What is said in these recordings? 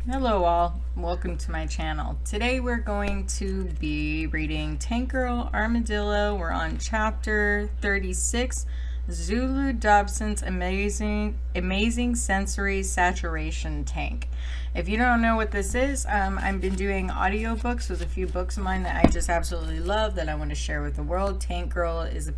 Hello all, welcome to my channel. Today we're going to be reading TankGirl, Armadillo. We're on chapter 36, Zulu Dobson's Amazing Sensory Saturation Tank. If you don't know what this is, I've been doing audiobooks with a few books of mine that I just absolutely love that I want to share with the world. TankGirl is a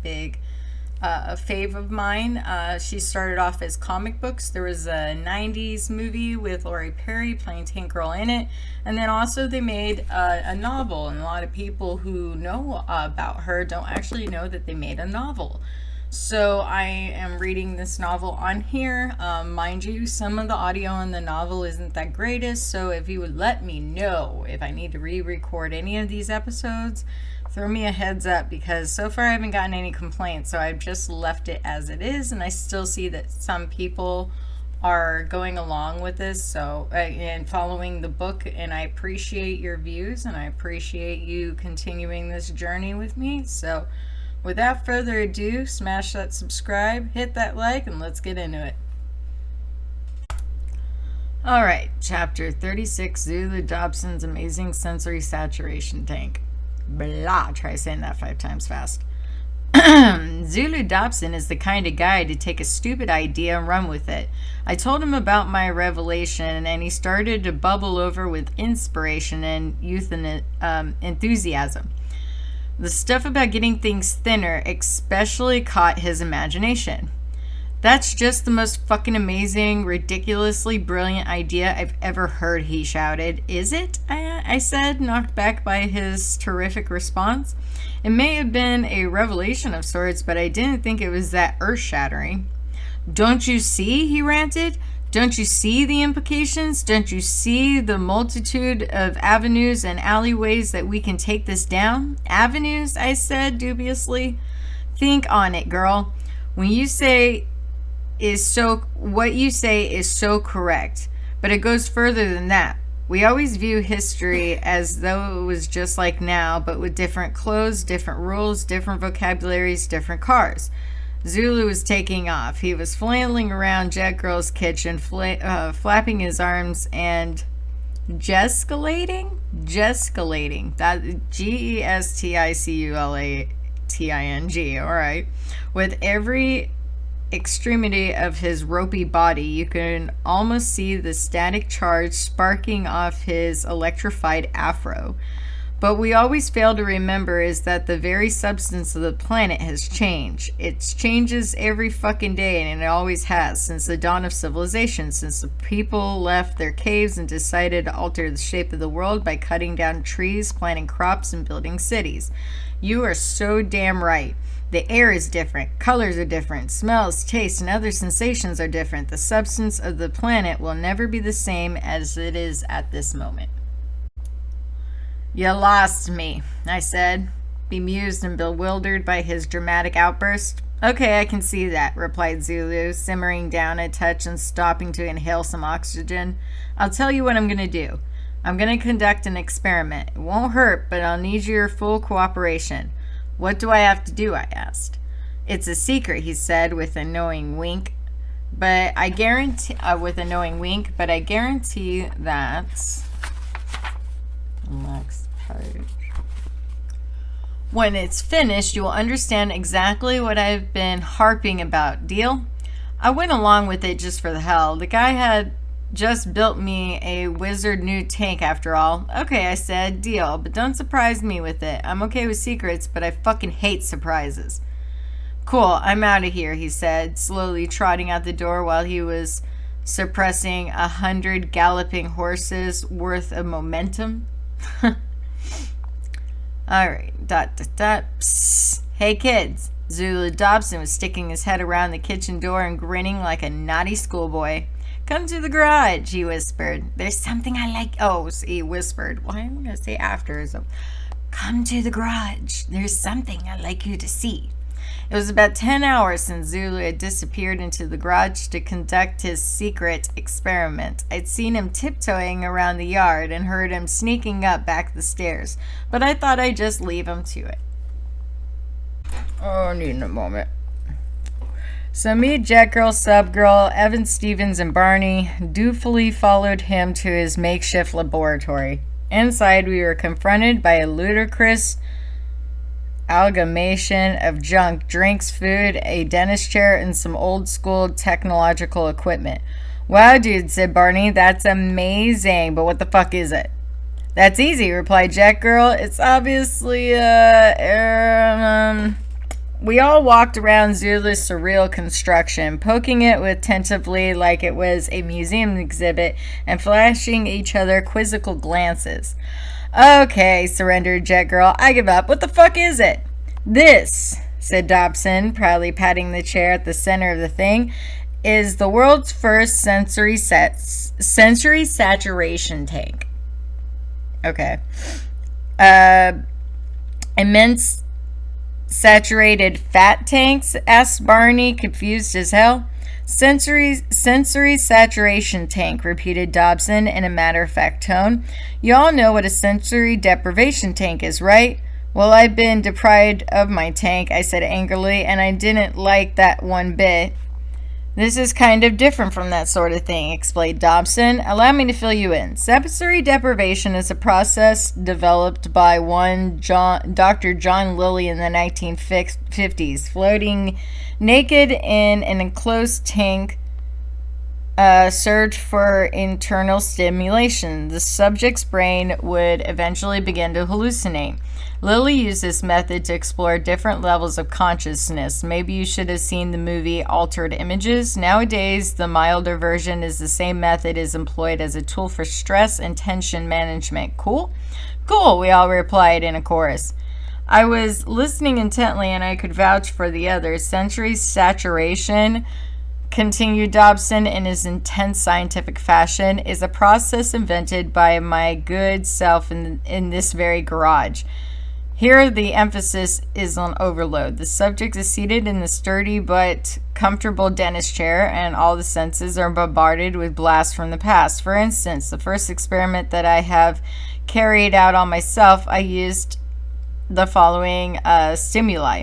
fave of mine. She started off as comic books. There was a 90s movie with Laurie Perry playing Tank Girl in it. And then also they made a novel. And a lot of people who know about her don't actually know that they made a novel. So I am reading this novel on here. Mind you, some of the audio in the novel isn't that greatest. So if you would let me know if I need to re-record any of these episodes, throw me a heads up, because so far I haven't gotten any complaints, so I've just left it as it is, and I still see that some people are going along with this and following the book, and I appreciate your views and I appreciate you continuing this journey with me. So without further ado, smash that subscribe, hit that like, and let's get into it. Alright, chapter 36, Zulu Dobson's Amazing Sensory Saturation Tank. Blah, try saying that 5 times fast. Zulu Dobson is the kind of guy to take a stupid idea and run with it. I told him about my revelation, and he started to bubble over with inspiration and youth and enthusiasm. The stuff about getting things thinner especially caught his imagination. That's just the most fucking amazing, ridiculously brilliant idea I've ever heard, he shouted. Is it? I said, knocked back by his terrific response. It may have been a revelation of sorts, but I didn't think it was that earth-shattering. Don't you see? He ranted. Don't you see the implications? Don't you see the multitude of avenues and alleyways that we can take this down? Avenues? I said dubiously. Think on it, girl. What you say is so correct, but it goes further than that. We always view history as though it was just like now, but with different clothes, different rules, different vocabularies, different cars. Zulu was taking off. He was flailing around Jet Girl's kitchen, flapping his arms and gesticulating. That gesticulating. All right. With every extremity of his ropey body, you can almost see the static charge sparking off his electrified afro. But we always fail to remember is that the very substance of the planet has changed. It changes every fucking day, and it always has, since the dawn of civilization, since the people left their caves and decided to alter the shape of the world by cutting down trees, planting crops, and building cities. You are so damn right. The air is different, colors are different, smells, tastes, and other sensations are different. The substance of the planet will never be the same as it is at this moment. You lost me, I said, bemused and bewildered by his dramatic outburst. Okay, I can see that, replied Zulu, simmering down a touch and stopping to inhale some oxygen. I'll tell you what I'm going to do. I'm going to conduct an experiment. It won't hurt, but I'll need your full cooperation. What do I have to do? I asked. It's a secret, he said with a knowing wink. But I guarantee that next page. When it's finished, you will understand exactly what I've been harping about. Deal? I went along with it just for the hell. The guy had just built me a wizard new tank after all. Okay, I said, deal, but don't surprise me with it. I'm okay with secrets, but I fucking hate surprises. Cool, I'm out of here, he said, slowly trotting out the door while he was suppressing 100 galloping horses worth of momentum. Alright, Psst. Hey kids. Zulu Dobson was sticking his head around the kitchen door and grinning like a naughty schoolboy. Come to the garage, he whispered. There's something I like. Oh, he whispered. Why am I going to say after? So, come to the garage. There's something I'd like you to see. It was about 10 hours since Zulu had disappeared into the garage to conduct his secret experiment. I'd seen him tiptoeing around the yard and heard him sneaking up back the stairs, but I thought I'd just leave him to it. Oh, I need a moment. So me, Jet Girl, Sub Girl, Evan Stevens, and Barney dutifully followed him to his makeshift laboratory. Inside, we were confronted by a ludicrous amalgamation of junk, drinks, food, a dentist chair, and some old school technological equipment. Wow, dude, said Barney, that's amazing, but what the fuck is it? That's easy, replied Jet Girl. It's obviously, we all walked around Zulu's surreal construction, poking it with tentatively like it was a museum exhibit and flashing each other quizzical glances. Okay, surrendered Jet Girl. I give up. What the fuck is it? This, said Dobson, proudly patting the chair at the center of the thing, is the world's first sensory saturation tank. Okay. Immense saturated fat tanks? Asked Barney, confused as hell. Sensory saturation tank, repeated Dobson in a matter-of-fact tone. You all know what a sensory deprivation tank is, right? Well, I've been deprived of my tank, I said angrily, and I didn't like that one bit. This is kind of different from that sort of thing, explained Dobson. Allow me to fill you in. Sensory deprivation is a process developed by Dr. John Lilly in the 1950s, floating naked in an enclosed tank, search for internal stimulation. The subject's brain would eventually begin to hallucinate. Lilly used this method to explore different levels of consciousness. Maybe you should have seen the movie Altered Images. Nowadays, the milder version is the same method is employed as a tool for stress and tension management. Cool? Cool, we all replied in a chorus. I was listening intently and I could vouch for the others. Sensory saturation, continued Dobson in his intense scientific fashion, is a process invented by my good self in this very garage. Here, the emphasis is on overload. The subject is seated in the sturdy but comfortable dentist chair, and all the senses are bombarded with blasts from the past. For instance, the first experiment that I have carried out on myself, I used the following stimuli.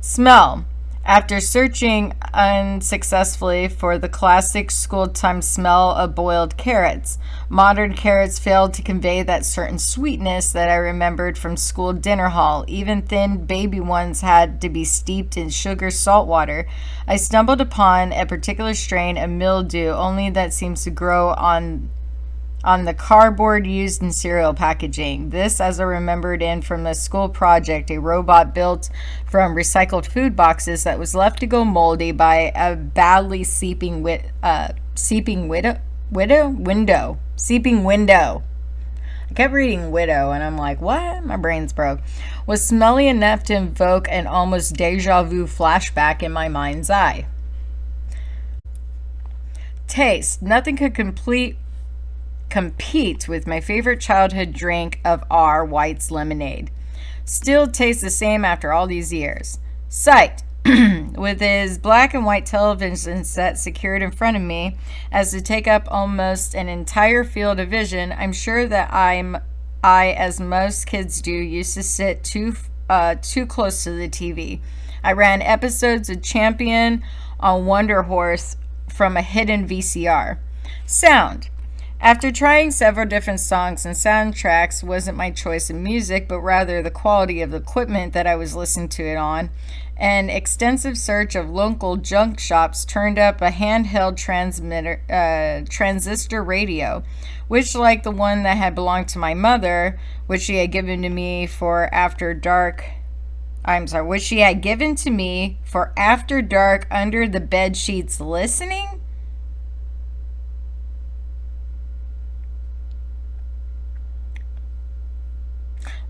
Smell. After searching unsuccessfully for the classic school-time smell of boiled carrots, modern carrots failed to convey that certain sweetness that I remembered from school dinner hall. Even thin baby ones had to be steeped in sugar salt water. I stumbled upon a particular strain of mildew, only that seems to grow on the cardboard used in cereal packaging. This, as I remembered in from a school project, a robot built from recycled food boxes that was left to go moldy by a badly seeping window. I kept reading widow, and I'm like, what? My brain's broke. Was smelly enough to invoke an almost deja vu flashback in my mind's eye. Taste. Nothing could compete with my favorite childhood drink of R, White's lemonade. Still tastes the same after all these years. Sight. With his black and white television set secured in front of me as to take up almost an entire field of vision, I'm sure that I, as most kids do, used to sit too close to the TV. I ran episodes of Champion on Wonder Horse from a hidden VCR. Sound. After trying several different songs and soundtracks, wasn't my choice of music, but rather the quality of the equipment that I was listening to it on. An extensive search of local junk shops turned up a handheld transistor radio, which, like the one that had belonged to my mother, which she had given to me for after dark under the bed sheets listening.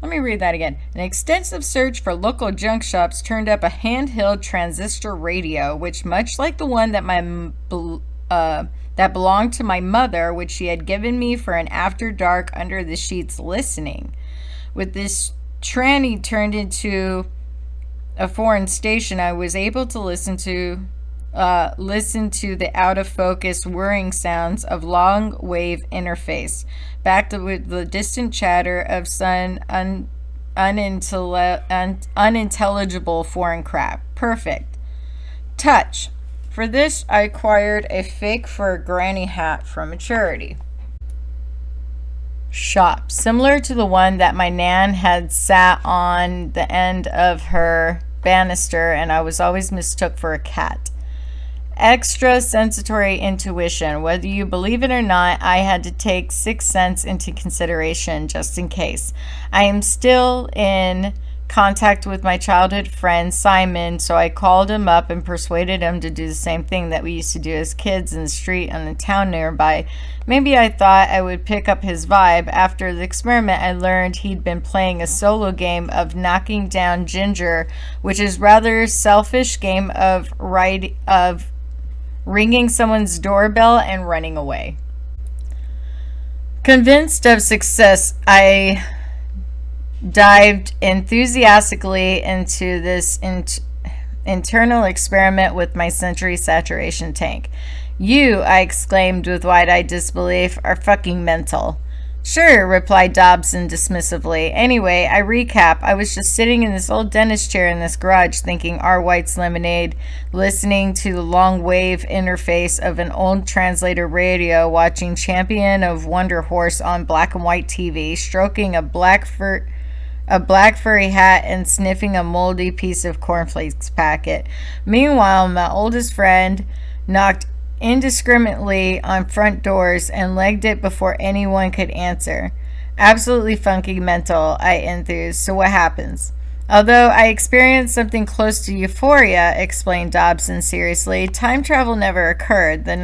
Let me read that again. An extensive search for local junk shops turned up a handheld transistor radio, which, much like the one that that belonged to my mother, which she had given me for an after dark under the sheets listening. With this tranny turned into a foreign station, I was able to listen to the out of focus whirring sounds of long wave interface, backed with the distant chatter of some unintelligible foreign crap. Perfect. Touch. For this, I acquired a fake fur granny hat from a charity shop, similar to the one that my nan had sat on the end of her banister, and I was always mistook for a cat. Extra sensory intuition. Whether you believe it or not, I had to take sixth sense into consideration just in case. I am still in contact with my childhood friend Simon, so I called him up and persuaded him to do the same thing that we used to do as kids in the street and the town nearby. Maybe I thought I would pick up his vibe. After the experiment, I learned he'd been playing a solo game of knocking down Ginger, which is rather selfish game of ringing someone's doorbell and running away. Convinced of success, I dived enthusiastically into this internal experiment with my sensory saturation tank. You, I exclaimed with wide-eyed disbelief, are fucking mental. Sure, replied Dobson dismissively. Anyway, I recap. I was just sitting in this old dentist chair in this garage thinking R. White's Lemonade, listening to the long wave interface of an old translator radio, watching Champion of Wonder Horse on black and white TV, stroking a black furry hat and sniffing a moldy piece of cornflakes packet. Meanwhile, my oldest friend knocked indiscriminately on front doors and legged it before anyone could answer. Absolutely funky mental, I enthused. So what happens? Although I experienced something close to euphoria, explained Dobson seriously, time travel never occurred. The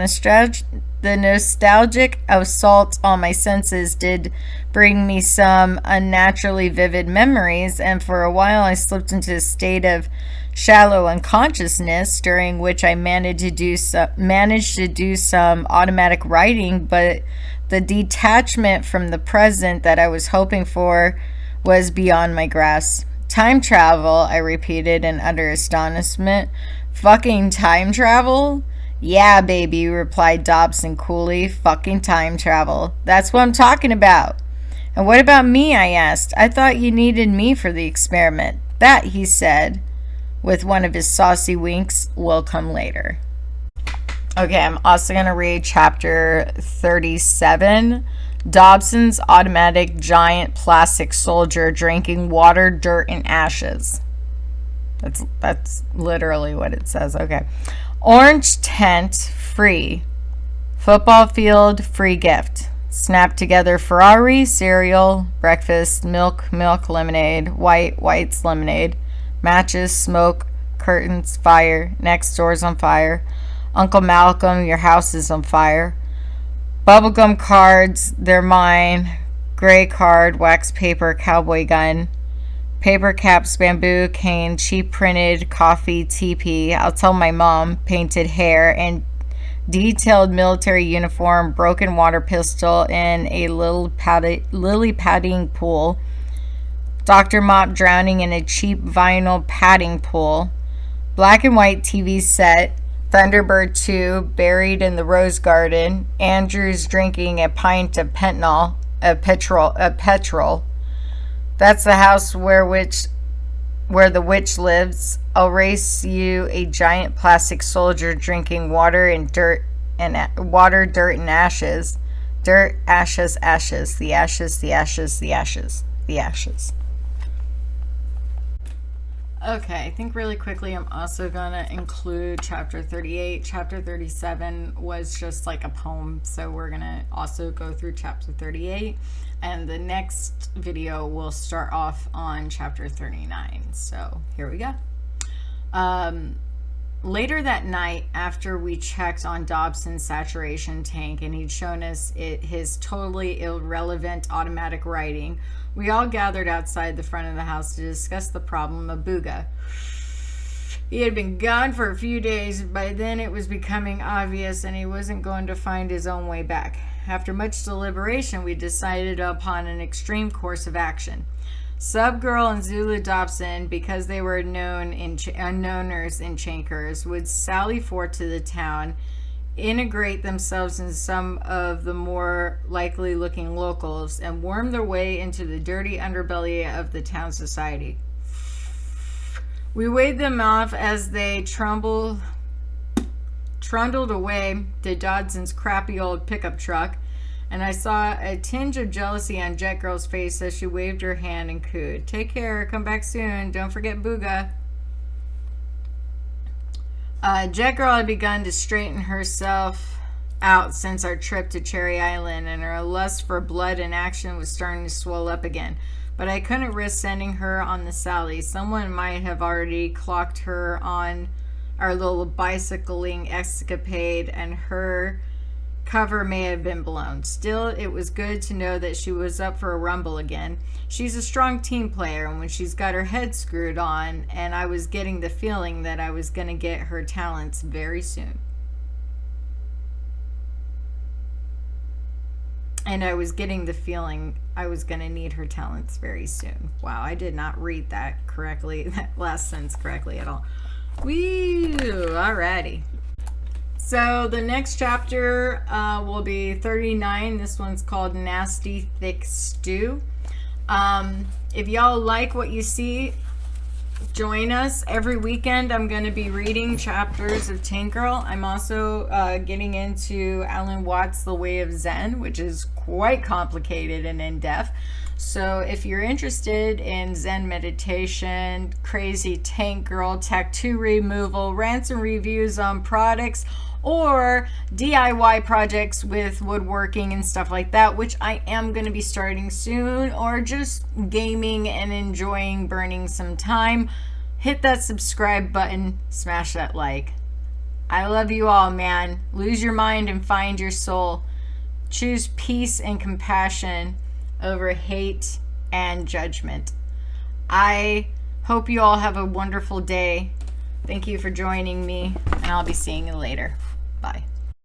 nostalgic assault on my senses did bring me some unnaturally vivid memories, and for a while I slipped into a state of shallow unconsciousness, during which I managed to do some automatic writing, but the detachment from the present that I was hoping for was beyond my grasp. Time travel, I repeated in utter astonishment. Fucking time travel? Yeah, baby, replied Dobson coolly. Fucking time travel. That's what I'm talking about. And what about me, I asked. I thought you needed me for the experiment. That, he said, with one of his saucy winks, will come later. Okay, I'm also going to read chapter 37. Dobson's automatic giant plastic soldier drinking water, dirt, and ashes. That's literally what it says. Okay. Orange tent, free. Football field, free gift. Snap together Ferrari, cereal, breakfast, milk, lemonade, white's lemonade. Matches, smoke, curtains, fire. Next door's on fire. Uncle Malcolm, your house is on fire. Bubblegum cards, they're mine. Gray card, wax paper, cowboy gun. Paper caps, bamboo, cane, cheap printed, coffee, teepee. I'll tell my mom. Painted hair and detailed military uniform, broken water pistol in a lily padding pool. Dr. Mop drowning in a cheap vinyl padding pool. Black and white TV set. Thunderbird 2 buried in the rose garden. Andrews drinking a pint of petrol. That's the house where the witch lives. I'll race you a giant plastic soldier drinking water, dirt, and ashes. Dirt, ashes, ashes. The ashes, the ashes, the ashes, the ashes. Okay, I think really quickly I'm also going to include chapter 38. Chapter 37 was just like a poem, so we're going to also go through chapter 38. And the next video will start off on chapter 39. So here we go. Later that night, after we checked on Dobson's saturation tank and he'd shown us his totally irrelevant automatic writing, we all gathered outside the front of the house to discuss the problem of Booga. He had been gone for a few days. By then it was becoming obvious, and he wasn't going to find his own way back. After much deliberation, we decided upon an extreme course of action. Subgirl and Zulu Dobson, because they were unknowners in Chankers, would sally forth to the town, integrate themselves in some of the more likely looking locals, and worm their way into the dirty underbelly of the town society. We weighed them off as they trundled trundled away to Dodson's crappy old pickup truck, and I saw a tinge of jealousy on Jet Girl's face as she waved her hand and cooed. Take care, come back soon, don't forget Booga. Jet Girl had begun to straighten herself out since our trip to Cherry Island, and her lust for blood and action was starting to swell up again. But I couldn't risk sending her on the Sally. Someone might have already clocked her on our little bicycling escapade, and her cover may have been blown. Still, it was good to know that she was up for a rumble again. She's a strong team player, and when she's got her head screwed on, and I was getting the feeling that I was going to get her talents very soon. And I was getting the feeling I was going to need her talents very soon. Wow, I did not read that correctly, that last sentence correctly at all. Woo! Alrighty. So the next chapter will be 39. This one's called Nasty Thick Stew. If y'all like what you see, join us. Every weekend I'm going to be reading chapters of TankGirl. I'm also getting into Alan Watts' The Way of Zen, which is quite complicated and in-depth. So if you're interested in Zen meditation, crazy TankGirl, tattoo removal, rants and reviews on products, or DIY projects with woodworking and stuff like that, which I am going to be starting soon, or just gaming and enjoying burning some time, hit that subscribe button, smash that like. I love you all, man. Lose your mind and find your soul. Choose peace and compassion over hate and judgment. I hope you all have a wonderful day. Thank you for joining me, and I'll be seeing you later. Bye.